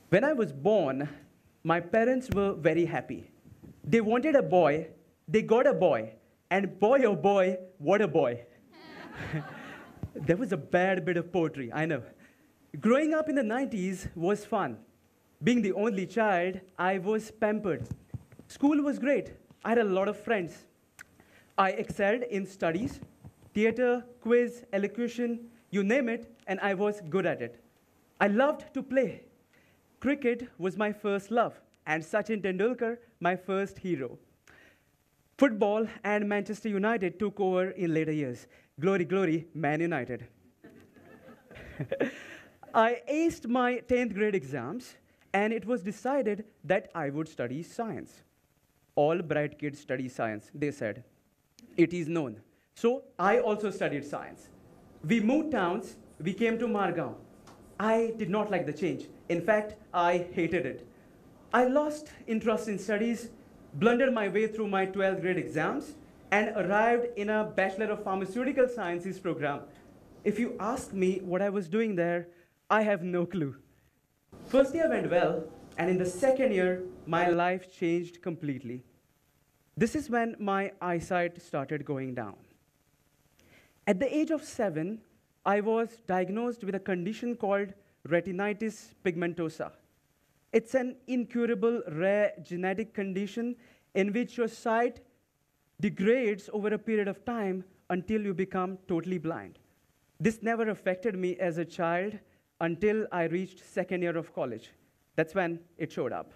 When I was born, my parents were very happy. They wanted a boy, they got a boy, and boy oh boy, what a boy. There was a bad bit of poetry, I know. Growing up in the 90s was fun. Being the only child, I was pampered. School was great. I had a lot of friends. I excelled in studies, theater, quiz, elocution, you name it, and I was good at it. I loved to play. Cricket was my first love, and Sachin Tendulkar, my first hero. Football and Manchester United took over in later years. Glory, glory, Man United. I aced my 10th grade exams, and it was decided that I would study science. All bright kids study science, they said. It is known. So I also studied science. We moved towns, we came to Margao. I did not like the change. In fact, I hated it. I lost interest in studies, blundered my way through my 12th grade exams, and arrived in a Bachelor of Pharmaceutical Sciences program. If you ask me what I was doing there, I have no clue. First year went well, and in the second year, my life changed completely. This is when my eyesight started going down. At the age of 7, I was diagnosed with a condition called retinitis pigmentosa. It's an incurable, rare genetic condition in which your sight degrades over a period of time until you become totally blind. This never affected me as a child until I reached second year of college. That's when it showed up.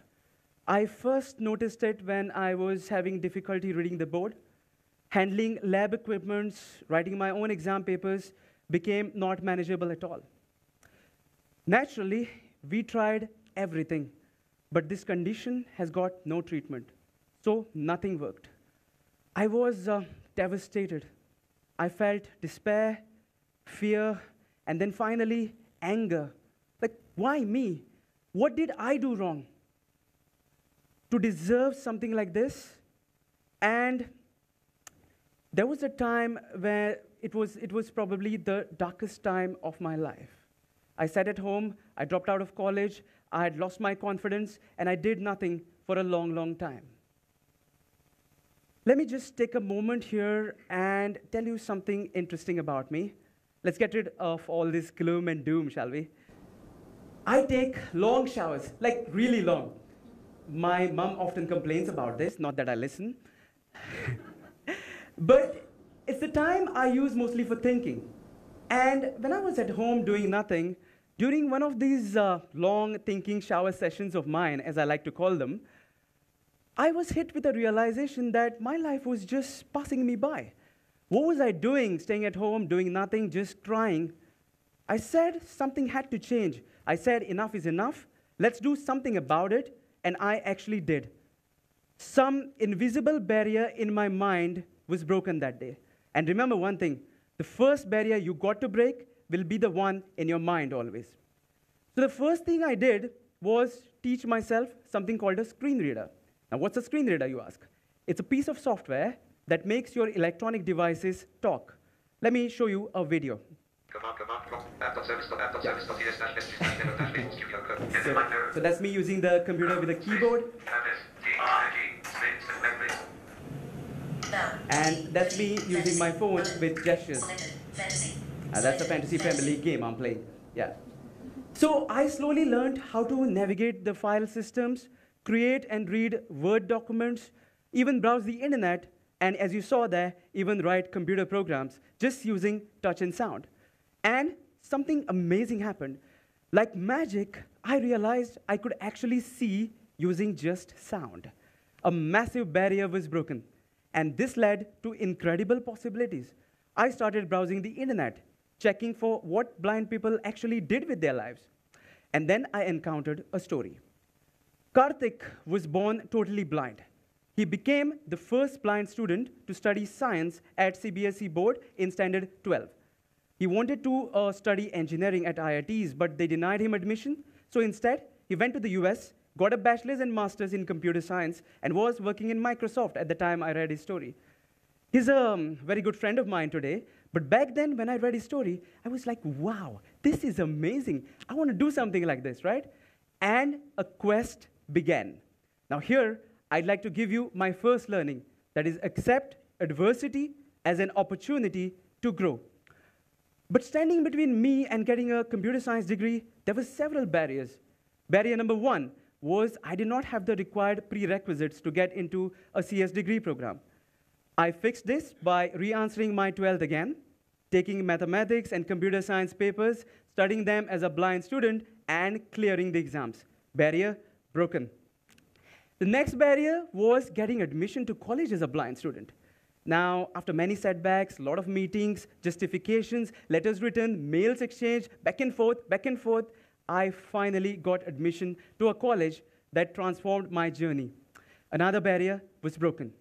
I first noticed it when I was having difficulty reading the board. Handling lab equipments, writing my own exam papers became not manageable at all. Naturally, we tried everything, but this condition has got no treatment, so nothing worked. I was devastated. I felt despair, fear, and then finally, anger. Like, why me? What did I do wrong to deserve something like this? And there was a time where it was probably the darkest time of my life. I sat at home, I dropped out of college, I had lost my confidence, and I did nothing for a long, long time. Let me just take a moment here and tell you something interesting about me. Let's get rid of all this gloom and doom, shall we? I take long showers, like really long. My mom often complains about this, not that I listen. But it's the time I use mostly for thinking. And when I was at home doing nothing, during one of these long thinking shower sessions of mine, as I like to call them, I was hit with a realization that my life was just passing me by. What was I doing, staying at home, doing nothing, just crying? I said something had to change. I said enough is enough, let's do something about it, and I actually did. Some invisible barrier in my mind was broken that day. And remember one thing, the first barrier you got to break will be the one in your mind always. So the first thing I did was teach myself something called a screen reader. Now what's a screen reader, you ask? It's a piece of software that makes your electronic devices talk. Let me show you a video. So that's me using the computer with a keyboard. And that's me using my phone with gestures. That's a fantasy family game I'm playing. Yeah. So I slowly learned how to navigate the file systems, create and read Word documents, even browse the internet, and as you saw there, even write computer programs, just using touch and sound. And something amazing happened. Like magic, I realized I could actually see using just sound. A massive barrier was broken. And this led to incredible possibilities. I started browsing the internet, checking for what blind people actually did with their lives. And then I encountered a story. Karthik was born totally blind. He became the first blind student to study science at CBSE board in standard 12. He wanted to study engineering at IITs, but they denied him admission. So instead, he went to the US, got a bachelor's and master's in computer science, and was working in Microsoft at the time I read his story. He's a very good friend of mine today, but back then when I read his story, I was like, wow, this is amazing. I want to do something like this, right? and a quest began. Now here, I'd like to give you my first learning, that is accept adversity as an opportunity to grow. But standing between me and getting a computer science degree, there were several barriers. Barrier number one was I did not have the required prerequisites to get into a CS degree program. I fixed this by re-answering my 12th again, taking mathematics and computer science papers, studying them as a blind student, and clearing the exams. Barrier broken. The next barrier was getting admission to college as a blind student. Now, after many setbacks, a lot of meetings, justifications, letters written, mails exchanged, back and forth, I finally got admission to a college that transformed my journey. Another barrier was broken.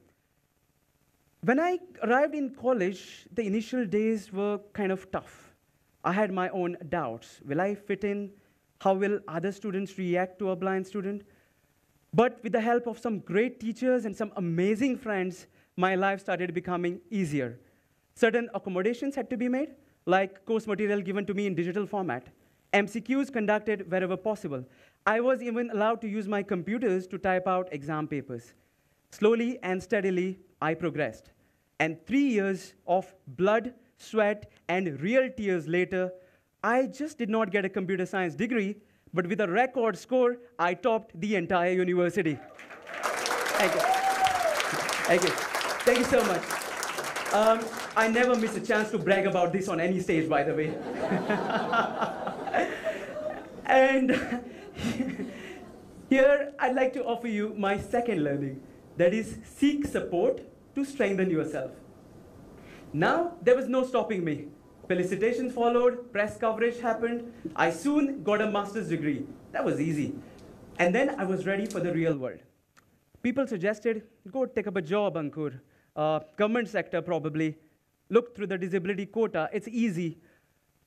When I arrived in college, the initial days were kind of tough. I had my own doubts. Will I fit in? How will other students react to a blind student? But with the help of some great teachers and some amazing friends, my life started becoming easier. Certain accommodations had to be made, like course material given to me in digital format, MCQs conducted wherever possible. I was even allowed to use my computers to type out exam papers. Slowly and steadily, I progressed. And 3 years of blood, sweat, and real tears later, I just did not get a computer science degree, but with a record score, I topped the entire university. Thank you. Thank you. Thank you so much. I never miss a chance to brag about this on any stage, by the way. And here, I'd like to offer you my second learning, that is seek support to strengthen yourself. Now, there was no stopping me. Felicitations followed, press coverage happened. I soon got a master's degree. That was easy. And then I was ready for the real world. People suggested, go take up a job, Ankur. Government sector, probably. Look through the disability quota, it's easy.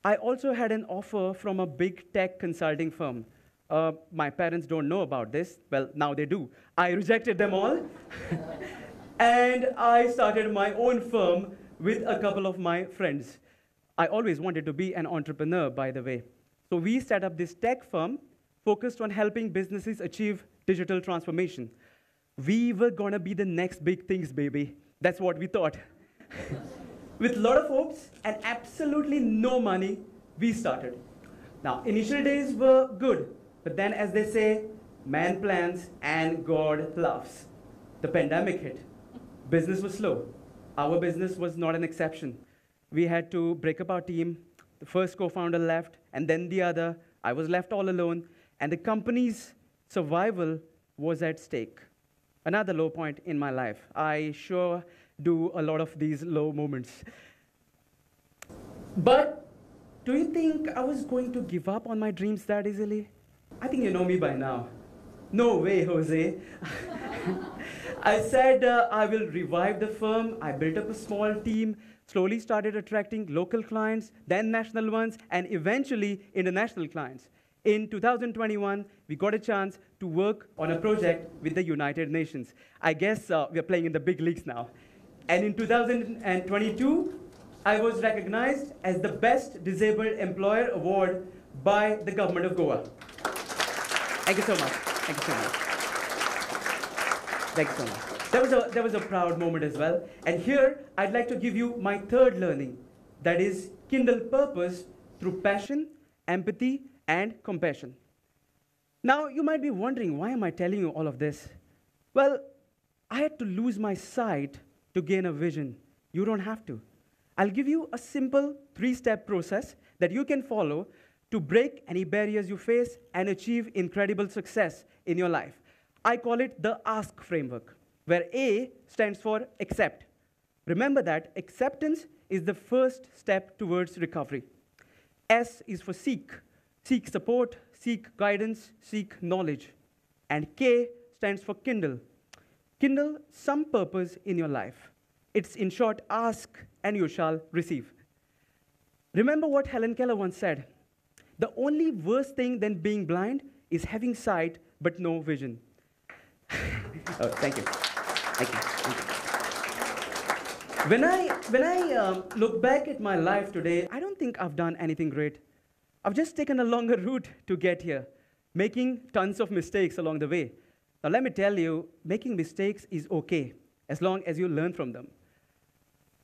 I also had an offer from a big tech consulting firm. My parents don't know about this. Well, now they do. I rejected them all. And I started my own firm with a couple of my friends. I always wanted to be an entrepreneur, by the way. So we set up this tech firm focused on helping businesses achieve digital transformation. We were gonna be the next big things, baby. That's what we thought. With a lot of hopes and absolutely no money, we started. Now, initial days were good, but then as they say, man plans and God laughs. The pandemic hit. Business was slow. Our business was not an exception. We had to break up our team. The first co-founder left, and then the other. I was left all alone, and the company's survival was at stake. Another low point in my life. I sure do a lot of these low moments. But do you think I was going to give up on my dreams that easily? I think you know me by now. No way, Jose. I said I will revive the firm. I built up a small team, slowly started attracting local clients, then national ones, and eventually international clients. In 2021, we got a chance to work on a project with the United Nations. I guess we're playing in the big leagues now. And in 2022, I was recognized as the Best Disabled Employer Award by the government of Goa. Thank you so much. Thank you so much. Thank you so much. That was a proud moment as well. And here, I'd like to give you my third learning, that is kindle purpose through passion, empathy, and compassion. Now, you might be wondering, why am I telling you all of this? Well, I had to lose my sight to gain a vision. You don't have to. I'll give you a simple 3-step process that you can follow to break any barriers you face and achieve incredible success in your life. I call it the ASK framework, where A stands for accept. Remember that acceptance is the first step towards recovery. S is for seek. Seek support, seek guidance, seek knowledge. And K stands for kindle. Kindle some purpose in your life. It's in short, ask and you shall receive. Remember what Helen Keller once said, the only worse thing than being blind is having sight but no vision. Oh, thank you. Thank you. Thank you. When I look back at my life today, I don't think I've done anything great. I've just taken a longer route to get here. making tons of mistakes along the way. Now, let me tell you, making mistakes is okay as long as you learn from them.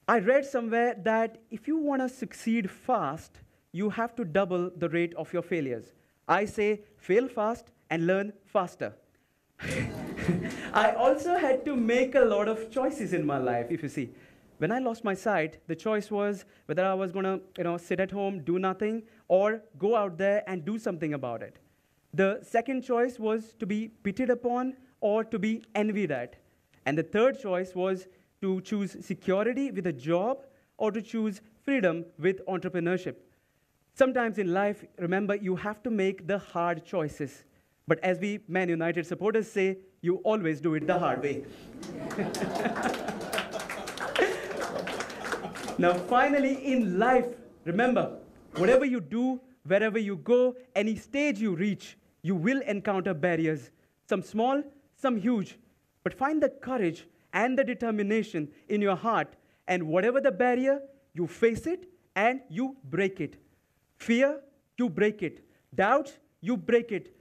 I read somewhere that if you want to succeed fast, you have to double the rate of your failures. I say fail fast and learn faster. I also had to make a lot of choices in my life, if you see. When I lost my sight, the choice was whether I was going to sit at home, do nothing, or go out there and do something about it. The second choice was to be pitied upon or to be envied at. And the third choice was to choose security with a job or to choose freedom with entrepreneurship. Sometimes in life, remember, you have to make the hard choices. But as we Man United supporters say, you always do it the hard way. Now, finally, in life, remember, whatever you do, wherever you go, any stage you reach, you will encounter barriers, some small, some huge. But find the courage and the determination in your heart, and whatever the barrier, you face it and you break it. Fear, you break it. Doubt, you break it.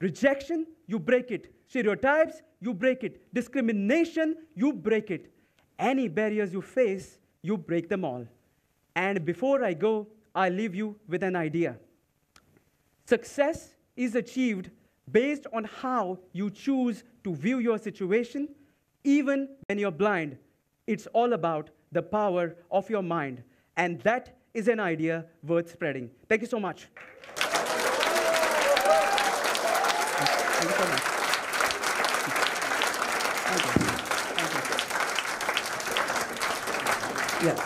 Rejection, you break it. Stereotypes, you break it. Discrimination, you break it. Any barriers you face, you break them all. And before I go, I leave you with an idea. Success is achieved based on how you choose to view your situation, even when you're blind. It's all about the power of your mind. And that is an idea worth spreading. Thank you so much. Thank you so much. Thank you. Thank you. Yes.